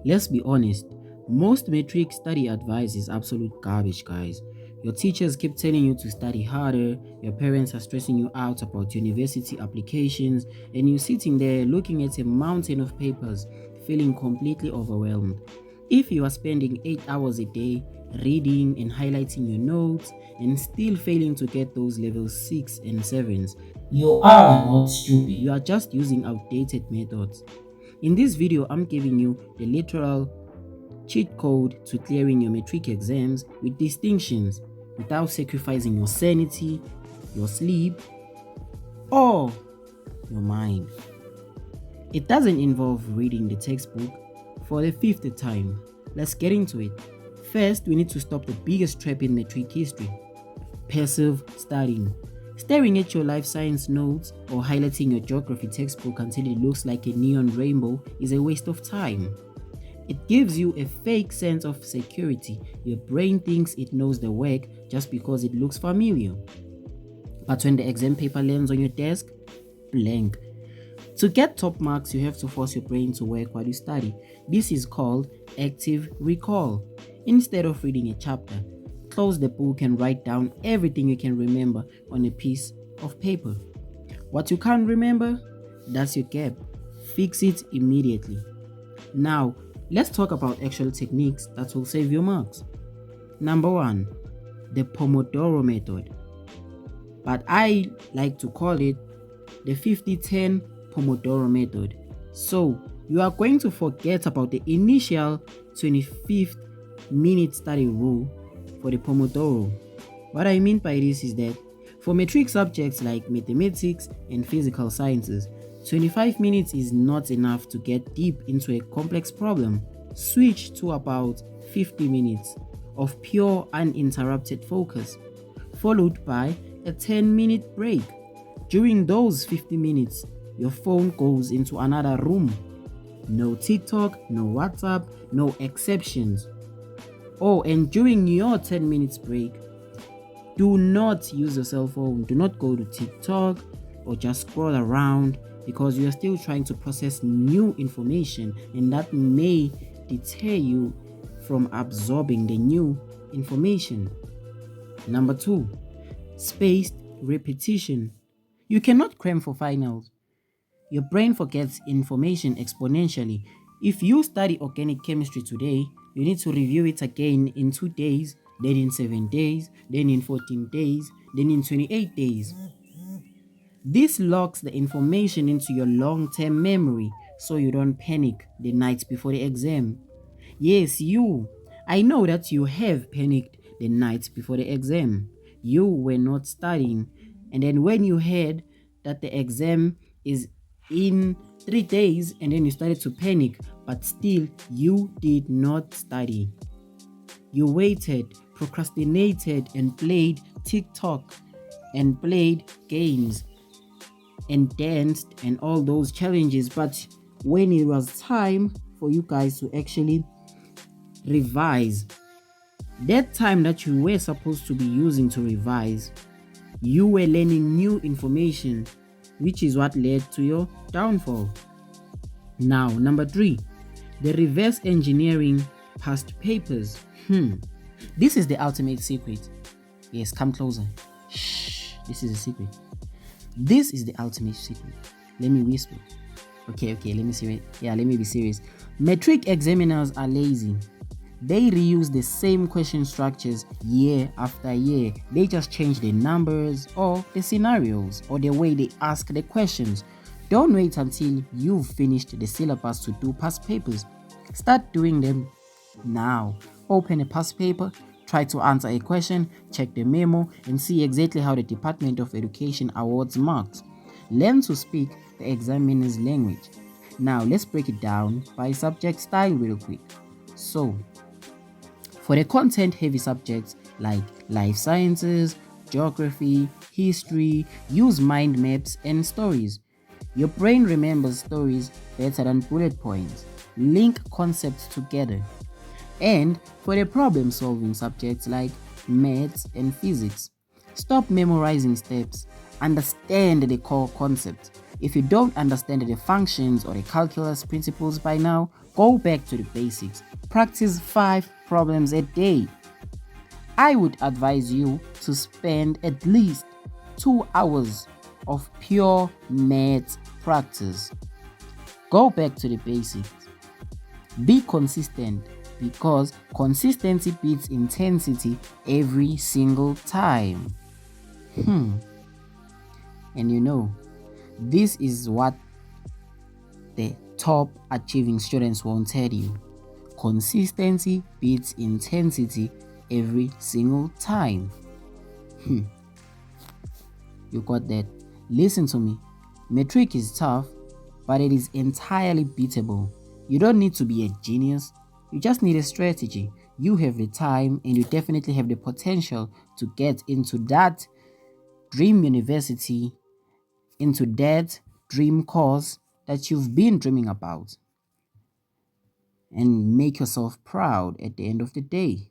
Let's be honest, most matric study advice is absolute garbage, guys. Your teachers keep telling you to study harder, your parents are stressing you out about university applications, and you're sitting there looking at a mountain of papers, feeling completely overwhelmed. If you are spending 8 hours a day reading and highlighting your notes and still failing to get those level 6 and 7s, you are not stupid. You are just using outdated methods. In this video, I'm giving you the literal cheat code to clearing your matric exams with distinctions without sacrificing your sanity, your sleep, or your mind. It doesn't involve reading the textbook for the 50th time. Let's get into it. First, we need to stop the biggest trap in matric history: passive studying. Staring at your life science notes or highlighting your geography textbook until it looks like a neon rainbow is a waste of time. It gives you a fake sense of security. Your brain thinks it knows the work just because it looks familiar. But when the exam paper lands on your desk, blank. To get top marks, you have to force your brain to work while you study. This is called active recall. Instead of reading a chapter, close the book and write down everything you can remember on a piece of paper. What you can't remember, that's your gap. Fix it immediately. Now, let's talk about actual techniques that will save your marks. Number 1, the Pomodoro method. But I like to call it the 50-10 Pomodoro method. So, you are going to forget about the initial 25th minute study rule for the Pomodoro. What I mean by this is that for matric subjects like mathematics and physical sciences, 25 minutes is not enough to get deep into a complex problem. Switch to about 50 minutes of pure uninterrupted focus, followed by a 10-minute break. During those 50 minutes, your phone goes into another room. No TikTok, no WhatsApp, no exceptions. Oh, and during your 10 minutes break, do not use your cell phone. Do not go to TikTok or just scroll around, because you are still trying to process new information and that may deter you from absorbing the new information. Number 2, spaced repetition. You cannot cram for finals. Your brain forgets information exponentially. If you study organic chemistry today, you need to review it again in 2 days, then in 7 days, then in 14 days, then in 28 days. This locks the information into your long-term memory so you don't panic the night before the exam. Yes, you. I know that you have panicked the night before the exam. You were not studying, and then when you heard that the exam is in 3 days, and then you started to panic, but still you did not study. You waited, procrastinated, and played TikTok and played games and danced and all those challenges. But when it was time for you guys to actually revise, that time that you were supposed to be using to revise, you were learning new information, which is what led to your downfall. Now, number 3, the reverse engineering past papers. This is the ultimate secret. Yes, come closer. Shh, this is a secret. This is the ultimate secret. Let me whisper. Okay, let me be serious. Matric examiners are lazy. They reuse the same question structures year after year. They just change the numbers or the scenarios or the way they ask the questions. Don't wait until you've finished the syllabus to do past papers. Start doing them now. Open a past paper, try to answer a question, check the memo, and see exactly how the Department of Education awards marks. Learn to speak the examiner's language. Now let's break it down by subject style real quick. So, for the content-heavy subjects like life sciences, geography, history, use mind maps and stories. Your brain remembers stories better than bullet points. Link concepts together. And for the problem-solving subjects like maths and physics, stop memorizing steps. Understand the core concept. If you don't understand the functions or the calculus principles by now, go back to the basics. Practice 5 problems a day. I would advise you to spend at least 2 hours of pure maths practice. Go back to the basics. Be consistent because consistency beats intensity every single time. And this is what the top achieving students won't tell you. Consistency beats intensity every single time. You got that? Listen to me. Matric is tough, but it is entirely beatable. You don't need to be a genius. You just need a strategy. You have the time and you definitely have the potential to get into that dream university, into that dream course that you've been dreaming about, and make yourself proud at the end of the day.